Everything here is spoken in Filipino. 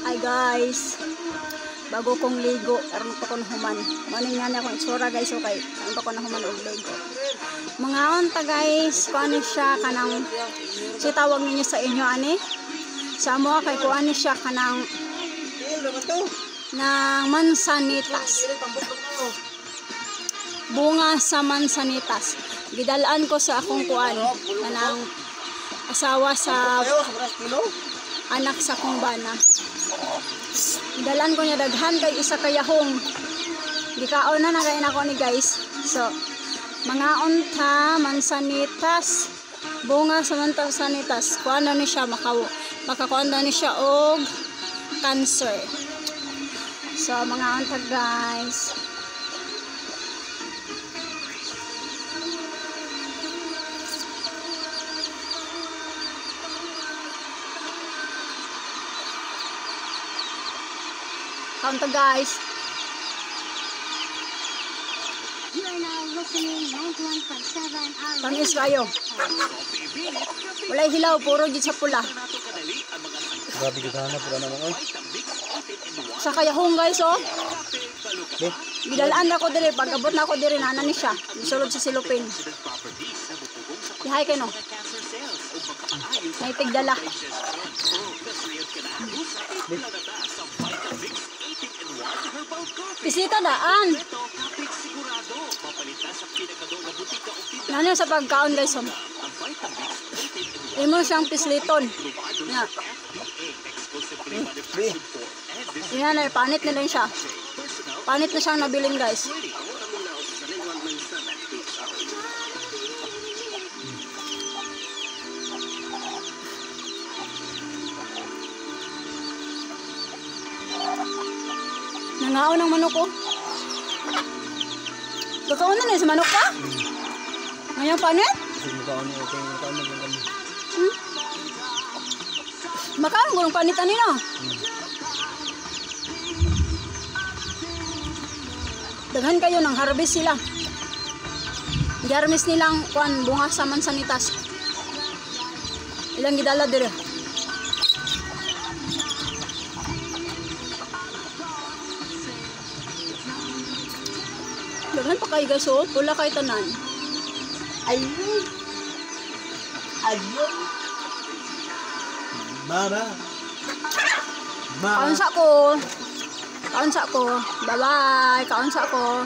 Hi guys, bago kong ligo, karon pa ko nahuman. Maning nga na akong itsura guys, okay. Karon pa ko nahuman og ligo. Mga onta guys, kuani siya kanang si tawag ninyo sa inyo ani. Sa mo kay kuani siya kanang ng mansanitas. Bunga sa mansanitas. Gidalaan ko sa akong kuan kanang asawa sa anak sa kong bana. Dalan ko niya daghan kay isa kayahong. Gikaon na nagain ako ni guys. So, mga unta, mansanitas, bunga sa mansanitas. Kuan na ni siya makakuan na ni siya og cancer. So, mga unta guys. Kaunta guys. You are now listening 91.7 Tamis kayo. Walay hilaw, puro gid sa pula. Grabe kita na pula naman. Sa kayahong guys oh. Gidalaan ako diri, pag-abot na ako diri nana ni siya. Sulod sa silupin. Ihay kay no. Naitigdala. Pisita daan. Nano sa pagkaon guys oh. Imo siyang pisliton. Nga. Yan na, panit na din siya. Panit na siyang nabiling guys. Nangaon ng manok ko. Kakaon na sa manok ka? Ngayon panit? Makaon ko ng panitan nila. Daghan kayo ng harvest sila. Harvest nilang kuan bunga sa mansanitas. Ilang gidala dire. Daghan pa kayo guys oh, pula kay tanan. Ayun. Ayun. Mara. Kaunsa ko. Kaunsa ko. Bye-bye. Kaunsa ko.